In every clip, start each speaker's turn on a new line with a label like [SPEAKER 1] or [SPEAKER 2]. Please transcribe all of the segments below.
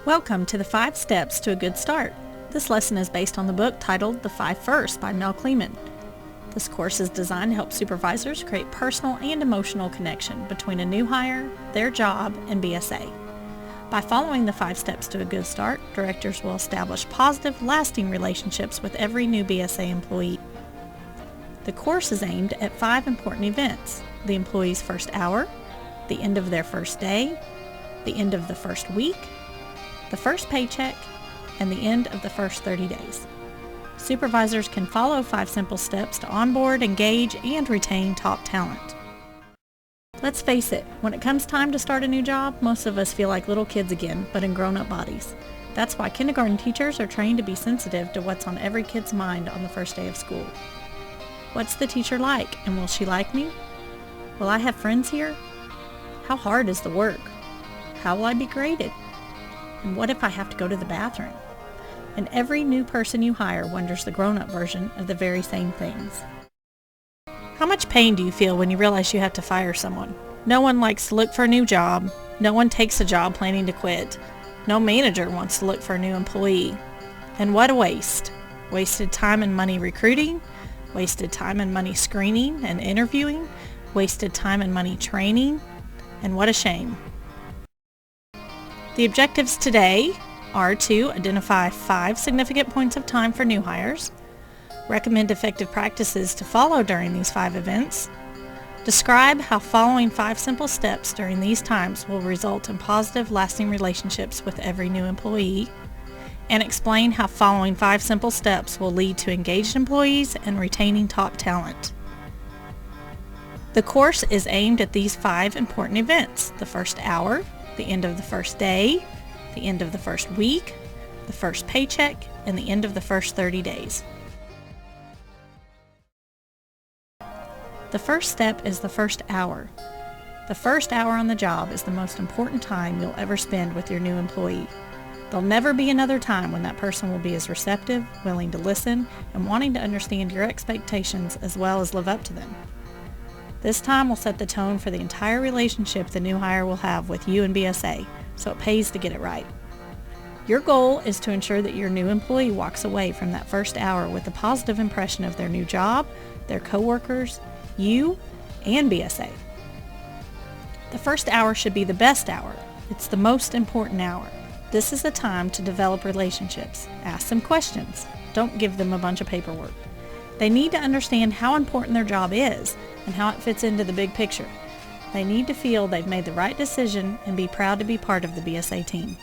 [SPEAKER 1] Welcome to the 5 Steps to a Good Start. This lesson is based on the book titled The 5 First by Mel Kleeman. This course is designed to help supervisors create personal and emotional connection between a new hire, their job, and BSA. By following the 5 steps to a good start, directors will establish positive, lasting relationships with every new BSA employee. The course is aimed at 5 important events: the employee's first hour, the end of their first day, the end of the first week, the first paycheck, and the end of the first 30 days. Supervisors can follow 5 simple steps to onboard, engage, and retain top talent. Let's face it, when it comes time to start a new job, most of us feel like little kids again, but in grown-up bodies. That's why kindergarten teachers are trained to be sensitive to what's on every kid's mind on the first day of school. What's the teacher like, and will she like me? Will I have friends here? How hard is the work? How will I be graded? And what if I have to go to the bathroom? And every new person you hire wonders the grown-up version of the very same things. How much pain do you feel when you realize you have to fire someone? No one likes to look for a new job. No one takes a job planning to quit. No manager wants to look for a new employee. And what a waste. Wasted time and money recruiting, wasted time and money screening and interviewing, wasted time and money training, and what a shame. The objectives today are to identify 5 significant points of time for new hires, recommend effective practices to follow during these 5 events, describe how following 5 simple steps during these times will result in positive, lasting relationships with every new employee, and explain how following 5 simple steps will lead to engaged employees and retaining top talent. The course is aimed at these 5 important events: the first hour, the end of the first day, the end of the first week, the first paycheck, and the end of the first 30 days. The first step is the first hour. The first hour on the job is the most important time you'll ever spend with your new employee. There'll never be another time when that person will be as receptive, willing to listen, and wanting to understand your expectations as well as live up to them. This time will set the tone for the entire relationship the new hire will have with you and BSA, so it pays to get it right. Your goal is to ensure that your new employee walks away from that first hour with a positive impression of their new job, their coworkers, you, and BSA. The first hour should be the best hour. It's the most important hour. This is the time to develop relationships. Ask them questions. Don't give them a bunch of paperwork. They need to understand how important their job is and how it fits into the big picture. They need to feel they've made the right decision and be proud to be part of the BSA team.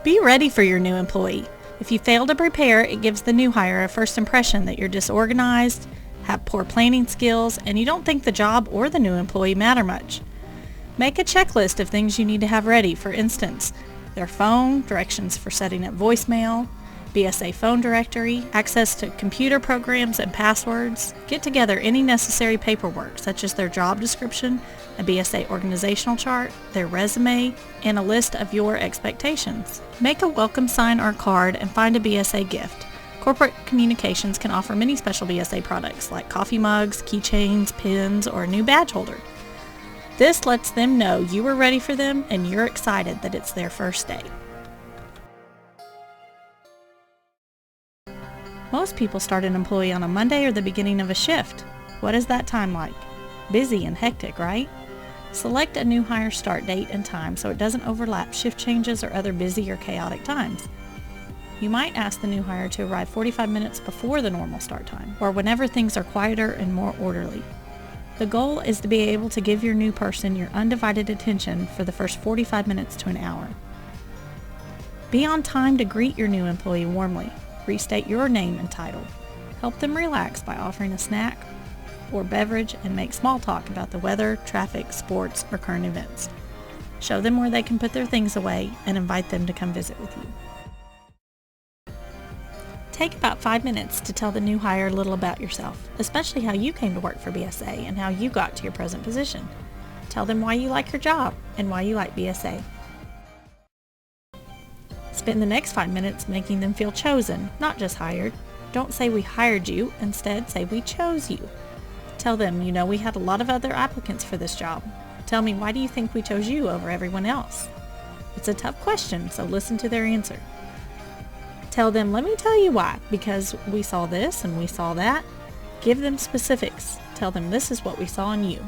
[SPEAKER 1] Be ready for your new employee. If you fail to prepare, it gives the new hire a first impression that you're disorganized, have poor planning skills, and you don't think the job or the new employee matter much. Make a checklist of things you need to have ready. For instance, their phone, directions for setting up voicemail, BSA phone directory, access to computer programs and passwords. Get together any necessary paperwork, such as their job description, a BSA organizational chart, their resume, and a list of your expectations. Make a welcome sign or card and find a BSA gift. Corporate communications can offer many special BSA products like coffee mugs, keychains, pins, or a new badge holder. This lets them know you are ready for them and you're excited that it's their first day. Most people start an employee on a Monday or the beginning of a shift. What is that time like? Busy and hectic, right? Select a new hire start date and time so it doesn't overlap shift changes or other busy or chaotic times. You might ask the new hire to arrive 45 minutes before the normal start time, or whenever things are quieter and more orderly. The goal is to be able to give your new person your undivided attention for the first 45 minutes to an hour. Be on time to greet your new employee warmly. Restate your name and title. Help them relax by offering a snack or beverage and make small talk about the weather, traffic, sports, or current events. Show them where they can put their things away and invite them to come visit with you. Take about 5 minutes to tell the new hire a little about yourself, especially how you came to work for BSA and how you got to your present position. Tell them why you like your job and why you like BSA. Spend the next 5 minutes making them feel chosen, not just hired. Don't say we hired you, instead say we chose you. Tell them, we had a lot of other applicants for this job. Tell me, why do you think we chose you over everyone else? It's a tough question, so listen to their answer. Tell them, let me tell you why, because we saw this and we saw that. Give them specifics. Tell them this is what we saw in you.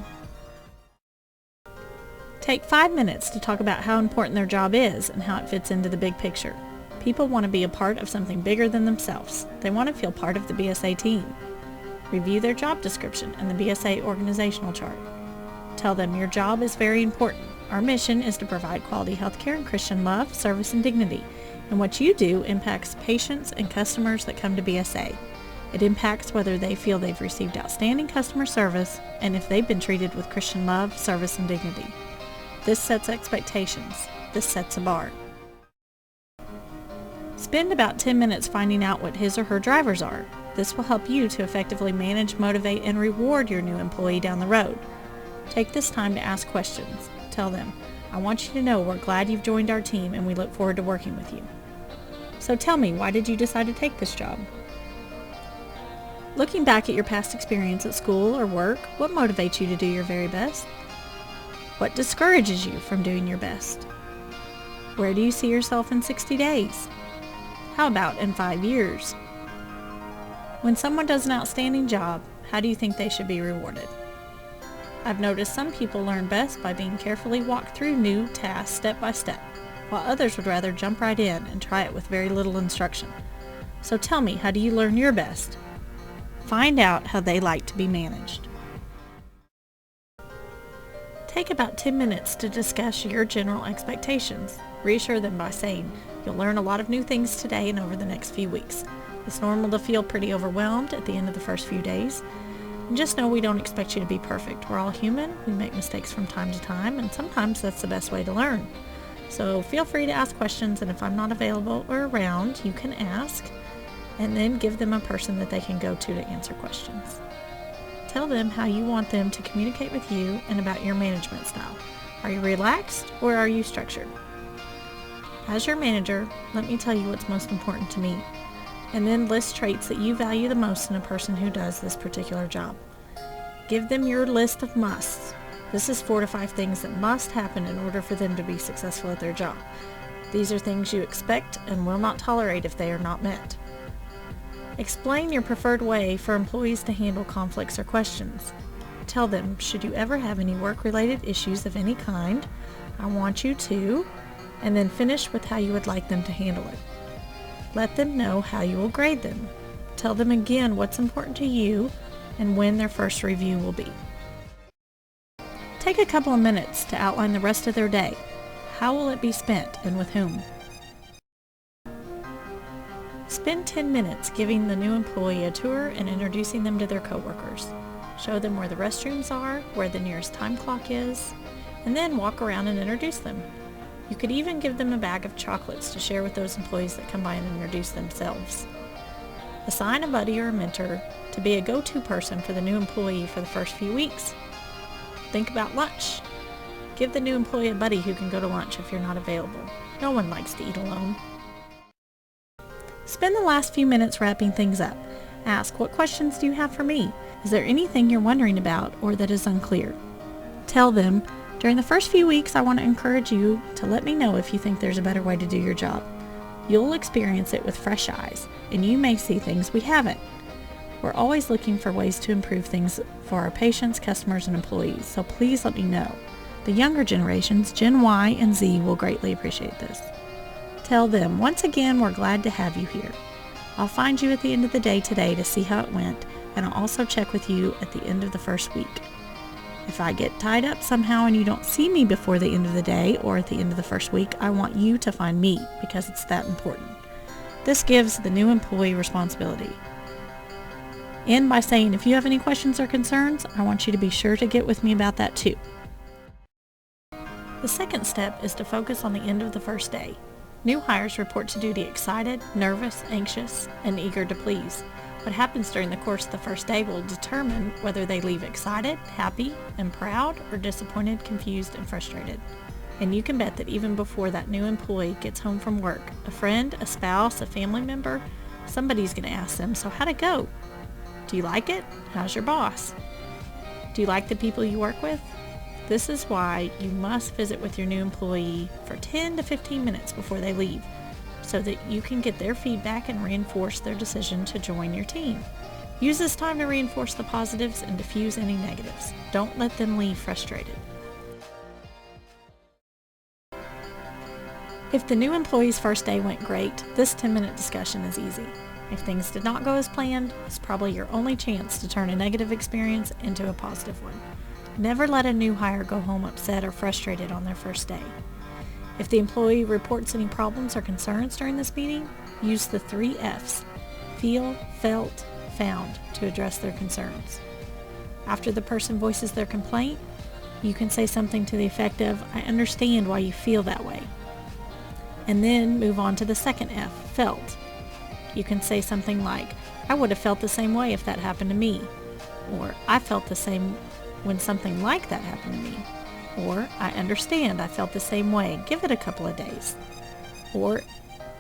[SPEAKER 1] Take 5 minutes to talk about how important their job is and how it fits into the big picture. People want to be a part of something bigger than themselves. They want to feel part of the BSA team. Review their job description and the BSA organizational chart. Tell them your job is very important. Our mission is to provide quality healthcare and Christian love, service, and dignity. And what you do impacts patients and customers that come to BSA. It impacts whether they feel they've received outstanding customer service and if they've been treated with Christian love, service, and dignity. This sets expectations. This sets a bar. Spend about 10 minutes finding out what his or her drivers are. This will help you to effectively manage, motivate, and reward your new employee down the road. Take this time to ask questions. Tell them, I want you to know we're glad you've joined our team and we look forward to working with you. So tell me, why did you decide to take this job? Looking back at your past experience at school or work, what motivates you to do your very best? What discourages you from doing your best? Where do you see yourself in 60 days? How about in 5 years? When someone does an outstanding job, how do you think they should be rewarded? I've noticed some people learn best by being carefully walked through new tasks step by step, while others would rather jump right in and try it with very little instruction. So tell me, how do you learn your best? Find out how they like to be managed. Take about 10 minutes to discuss your general expectations. Reassure them by saying, you'll learn a lot of new things today and over the next few weeks. It's normal to feel pretty overwhelmed at the end of the first few days. And just know we don't expect you to be perfect. We're all human. We make mistakes from time to time, and sometimes that's the best way to learn. So feel free to ask questions, and if I'm not available or around, you can ask, and then give them a person that they can go to answer questions. Tell them how you want them to communicate with you and about your management style. Are you relaxed or are you structured? As your manager, let me tell you what's most important to me, and then list traits that you value the most in a person who does this particular job. Give them your list of musts. This is 4 to 5 things that must happen in order for them to be successful at their job. These are things you expect and will not tolerate if they are not met. Explain your preferred way for employees to handle conflicts or questions. Tell them, should you ever have any work-related issues of any kind, I want you to, and then finish with how you would like them to handle it. Let them know how you will grade them. Tell them again what's important to you and when their first review will be. Take a couple of minutes to outline the rest of their day. How will it be spent and with whom? Spend 10 minutes giving the new employee a tour and introducing them to their coworkers. Show them where the restrooms are, where the nearest time clock is, and then walk around and introduce them. You could even give them a bag of chocolates to share with those employees that come by and introduce themselves. Assign a buddy or a mentor to be a go-to person for the new employee for the first few weeks. Think about lunch. Give the new employee a buddy who can go to lunch if you're not available. No one likes to eat alone. Spend the last few minutes wrapping things up. Ask, what questions do you have for me? Is there anything you're wondering about or that is unclear? Tell them, during the first few weeks, I want to encourage you to let me know if you think there's a better way to do your job. You'll experience it with fresh eyes, and you may see things we haven't. We're always looking for ways to improve things for our patients, customers, and employees, so please let me know. The younger generations, Gen Y and Z, will greatly appreciate this. Tell them, once again, we're glad to have you here. I'll find you at the end of the day today to see how it went, and I'll also check with you at the end of the first week. If I get tied up somehow and you don't see me before the end of the day or at the end of the first week, I want you to find me because it's that important. This gives the new employee responsibility. End by saying, if you have any questions or concerns, I want you to be sure to get with me about that too. The second step is to focus on the end of the first day. New hires report to duty excited, nervous, anxious, and eager to please. What happens during the course of the first day will determine whether they leave excited, happy, and proud, or disappointed, confused, and frustrated. And you can bet that even before that new employee gets home from work, a friend, a spouse, a family member, somebody's going to ask them, so how'd it go? Do you like it? How's your boss? Do you like the people you work with? This is why you must visit with your new employee for 10 to 15 minutes before they leave, so that you can get their feedback and reinforce their decision to join your team. Use this time to reinforce the positives and diffuse any negatives. Don't let them leave frustrated. If the new employee's first day went great, this 10-minute discussion is easy. If things did not go as planned, it's probably your only chance to turn a negative experience into a positive one. Never let a new hire go home upset or frustrated on their first day. If the employee reports any problems or concerns during this meeting, use the 3 F's: feel, felt, found to address their concerns. After the person voices their complaint, you can say something to the effect of, "I understand why you feel that way." And then move on to the second F, felt. You can say something like, "I would have felt the same way if that happened to me," or "I felt the same when something like that happened to me," or "I understand, I felt the same way, give it a couple of days," or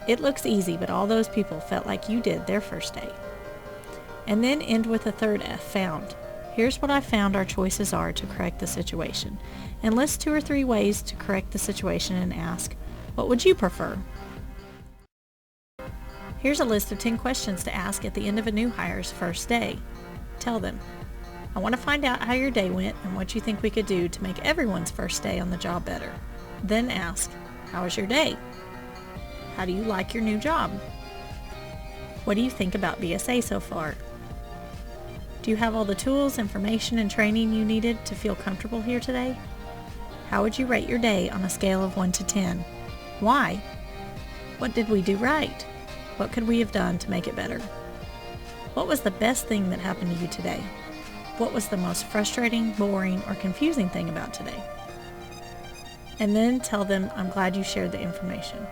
[SPEAKER 1] "It looks easy, but all those people felt like you did their first day." And then end with the third F, found. Here's what I found our choices are to correct the situation, and list 2 or 3 ways to correct the situation and ask, what would you prefer? Here's a list of 10 questions to ask at the end of a new hire's first day. Tell them, "I want to find out how your day went and what you think we could do to make everyone's first day on the job better." Then ask, "How was your day? How do you like your new job? What do you think about BSA so far? Do you have all the tools, information, and training you needed to feel comfortable here today? How would you rate your day on a scale of 1 to 10? Why? What did we do right? What could we have done to make it better? What was the best thing that happened to you today? What was the most frustrating, boring, or confusing thing about today?" And then tell them, "I'm glad you shared the information."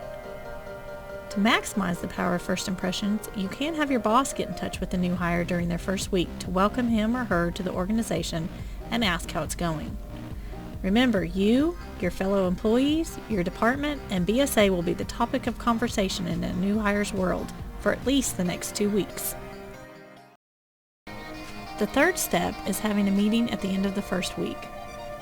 [SPEAKER 1] To maximize the power of first impressions, you can have your boss get in touch with the new hire during their first week to welcome him or her to the organization and ask how it's going. Remember, you, your fellow employees, your department, and BSA will be the topic of conversation in a new hire's world for at least the next 2 weeks. The third step is having a meeting at the end of the first week.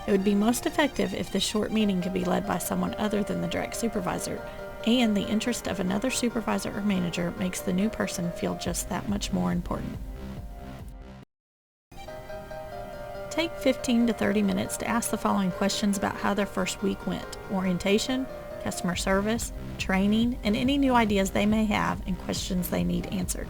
[SPEAKER 1] It would be most effective if this short meeting could be led by someone other than the direct supervisor, and the interest of another supervisor or manager makes the new person feel just that much more important. Take 15 to 30 minutes to ask the following questions about how their first week went: orientation, customer service, training, and any new ideas they may have and questions they need answered.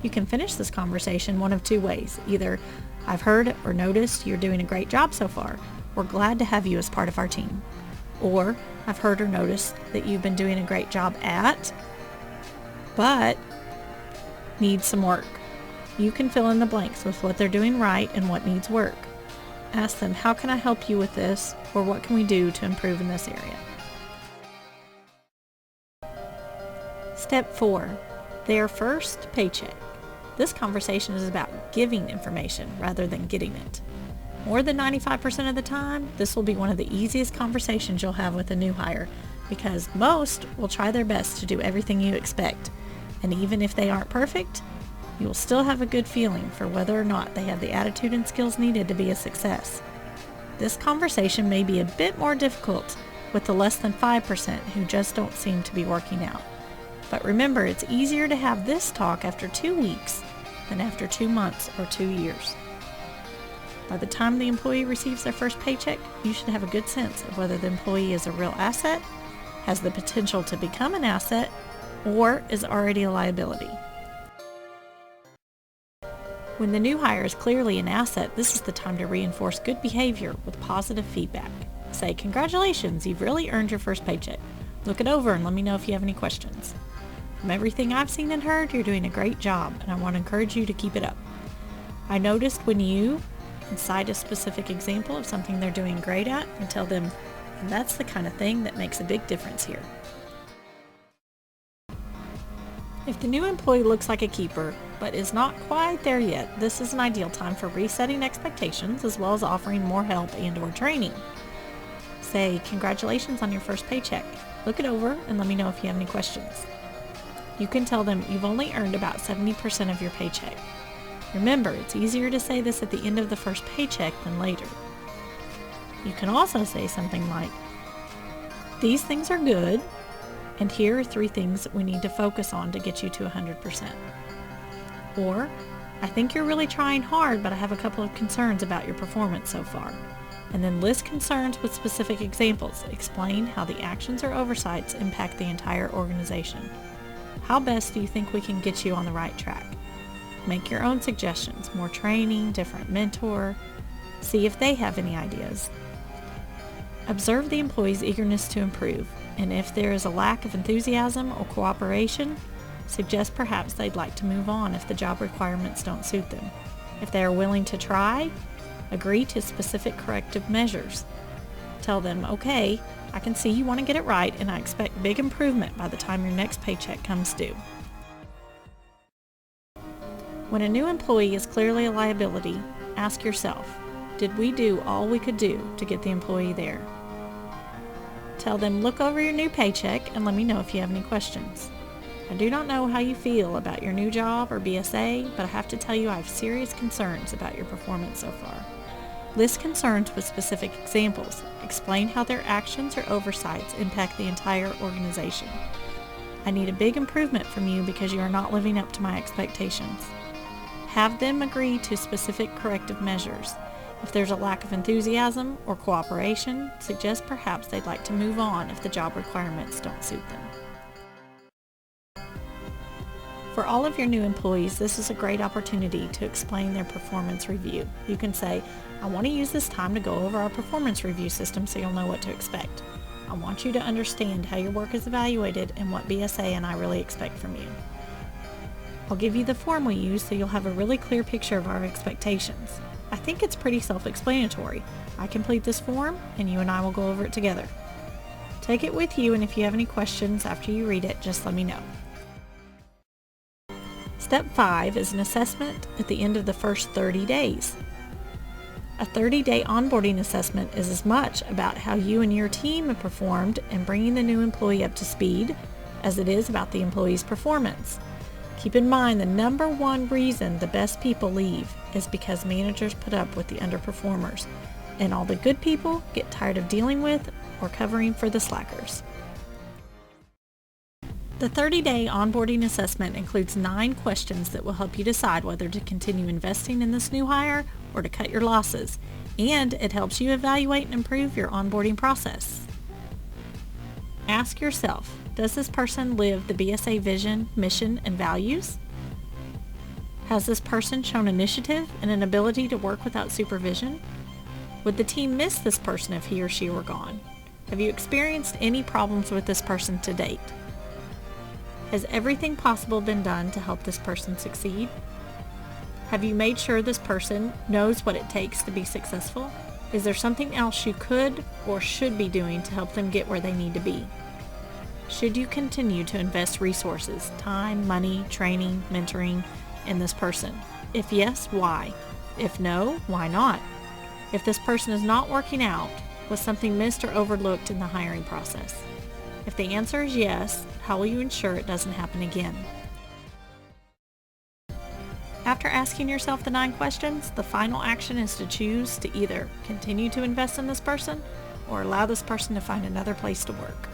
[SPEAKER 1] You can finish this conversation one of 2 ways. Either, "I've heard or noticed you're doing a great job so far. We're glad to have you as part of our team." Or, "I've heard or noticed that you've been doing a great job at, but need some work." You can fill in the blanks with what they're doing right and what needs work. Ask them, "How can I help you with this?" or "What can we do to improve in this area?" Step 4. Their first paycheck. This conversation is about giving information rather than getting it. More than 95% of the time, this will be one of the easiest conversations you'll have with a new hire, because most will try their best to do everything you expect. And even if they aren't perfect, you will still have a good feeling for whether or not they have the attitude and skills needed to be a success. This conversation may be a bit more difficult with the less than 5% who just don't seem to be working out. But remember, it's easier to have this talk after 2 weeks than after 2 months or 2 years. By the time the employee receives their first paycheck, you should have a good sense of whether the employee is a real asset, has the potential to become an asset, or is already a liability. When the new hire is clearly an asset, this is the time to reinforce good behavior with positive feedback. Say, "Congratulations, you've really earned your first paycheck. Look it over and let me know if you have any questions. From everything I've seen and heard, you're doing a great job, and I want to encourage you to keep it up. I noticed when you," and cite a specific example of something they're doing great at, and tell them, "And that's the kind of thing that makes a big difference here." If the new employee looks like a keeper, but is not quite there yet, this is an ideal time for resetting expectations as well as offering more help and/or training. Say, "Congratulations on your first paycheck. Look it over and let me know if you have any questions." You can tell them you've only earned about 70% of your paycheck. Remember, it's easier to say this at the end of the first paycheck than later. You can also say something like, "These things are good, and here are 3 things that we need to focus on to get you to 100%. Or, "I think you're really trying hard, but I have a couple of concerns about your performance so far." And then list concerns with specific examples. Explain how the actions or oversights impact the entire organization. How best do you think we can get you on the right track? Make your own suggestions, more training, different mentor. See if they have any ideas. Observe the employee's eagerness to improve, and if there is a lack of enthusiasm or cooperation, suggest perhaps they'd like to move on if the job requirements don't suit them. If they are willing to try, agree to specific corrective measures. Tell them, "Okay, I can see you want to get it right, and I expect big improvement by the time your next paycheck comes due." When a new employee is clearly a liability, ask yourself, did we do all we could do to get the employee there? Tell them, "Look over your new paycheck and let me know if you have any questions. I do not know how you feel about your new job or BSA, but I have to tell you I have serious concerns about your performance so far." List concerns with specific examples. Explain how their actions or oversights impact the entire organization. "I need a big improvement from you because you are not living up to my expectations." Have them agree to specific corrective measures. If there's a lack of enthusiasm or cooperation, suggest perhaps they'd like to move on if the job requirements don't suit them. For all of your new employees, this is a great opportunity to explain their performance review. You can say, "I want to use this time to go over our performance review system so you'll know what to expect. I want you to understand how your work is evaluated and what BSA and I really expect from you. I'll give you the form we use so you'll have a really clear picture of our expectations. I think it's pretty self-explanatory. I complete this form and you and I will go over it together. Take it with you, and if you have any questions after you read it, just let me know." Step 5 is an assessment at the end of the first 30 days. A 30-day onboarding assessment is as much about how you and your team have performed and bringing the new employee up to speed as it is about the employee's performance. Keep in mind the number one reason the best people leave is because managers put up with the underperformers, and all the good people get tired of dealing with or covering for the slackers. The 30-day onboarding assessment includes 9 questions that will help you decide whether to continue investing in this new hire or to cut your losses, and it helps you evaluate and improve your onboarding process. Ask yourself, does this person live the BSA vision, mission, and values? Has this person shown initiative and an ability to work without supervision? Would the team miss this person if he or she were gone? Have you experienced any problems with this person to date? Has everything possible been done to help this person succeed? Have you made sure this person knows what it takes to be successful? Is there something else you could or should be doing to help them get where they need to be? Should you continue to invest resources, time, money, training, mentoring in this person? If yes, why? If no, why not? If this person is not working out, was something missed or overlooked in the hiring process? If the answer is yes, how will you ensure it doesn't happen again? After asking yourself the 9 questions, the final action is to choose to either continue to invest in this person or allow this person to find another place to work.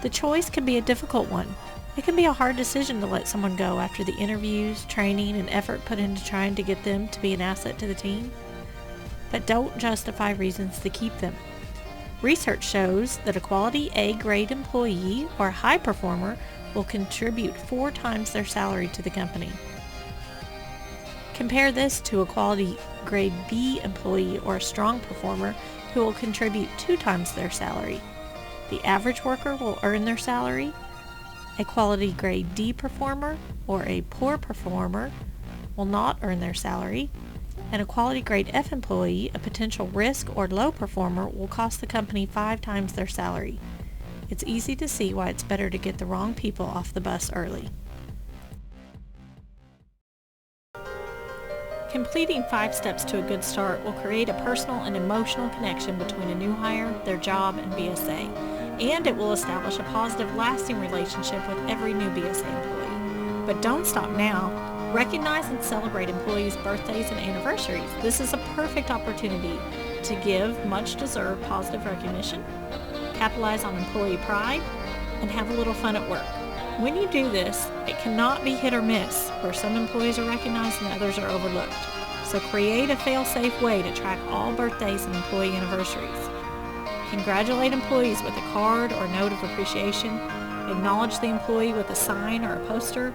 [SPEAKER 1] The choice can be a difficult one. It can be a hard decision to let someone go after the interviews, training, and effort put into trying to get them to be an asset to the team. But don't justify reasons to keep them. Research shows that a quality A-grade employee or a high performer will contribute 4 times their salary to the company. Compare this to a quality grade B employee or a strong performer who will contribute 2 times their salary. The average worker will earn their salary. A quality grade D performer or a poor performer will not earn their salary. And a quality grade F employee, a potential risk or low performer, will cost the company 5 times their salary. It's easy to see why it's better to get the wrong people off the bus early. Completing 5 steps to a good start will create a personal and emotional connection between a new hire, their job, and BSA, and it will establish a positive, lasting relationship with every new BSA employee. But don't stop now. Recognize and celebrate employees' birthdays and anniversaries. This is a perfect opportunity to give much-deserved positive recognition, capitalize on employee pride, and have a little fun at work. When you do this, it cannot be hit or miss, where some employees are recognized and others are overlooked. So create a fail-safe way to track all birthdays and employee anniversaries. Congratulate employees with a card or note of appreciation. Acknowledge the employee with a sign or a poster.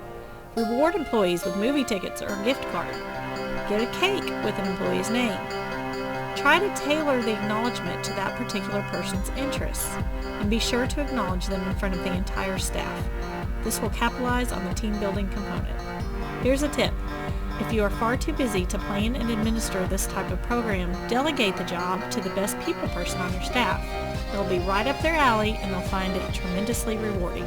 [SPEAKER 1] Reward employees with movie tickets or a gift card. Get a cake with an employee's name. Try to tailor the acknowledgement to that particular person's interests, and be sure to acknowledge them in front of the entire staff. This will capitalize on the team building component. Here's a tip. If you are far too busy to plan and administer this type of program, delegate the job to the best people person on your staff. They'll be right up their alley and they'll find it tremendously rewarding.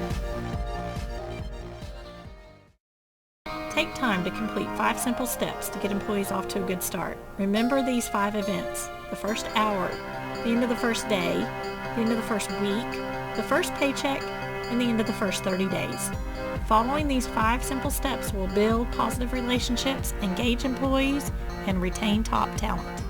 [SPEAKER 1] Take time to complete 5 simple steps to get employees off to a good start. Remember these 5 events: the first hour, the end of the first day, the end of the first week, the first paycheck, and the end of the first 30 days. Following these 5 simple steps will build positive relationships, engage employees, and retain top talent.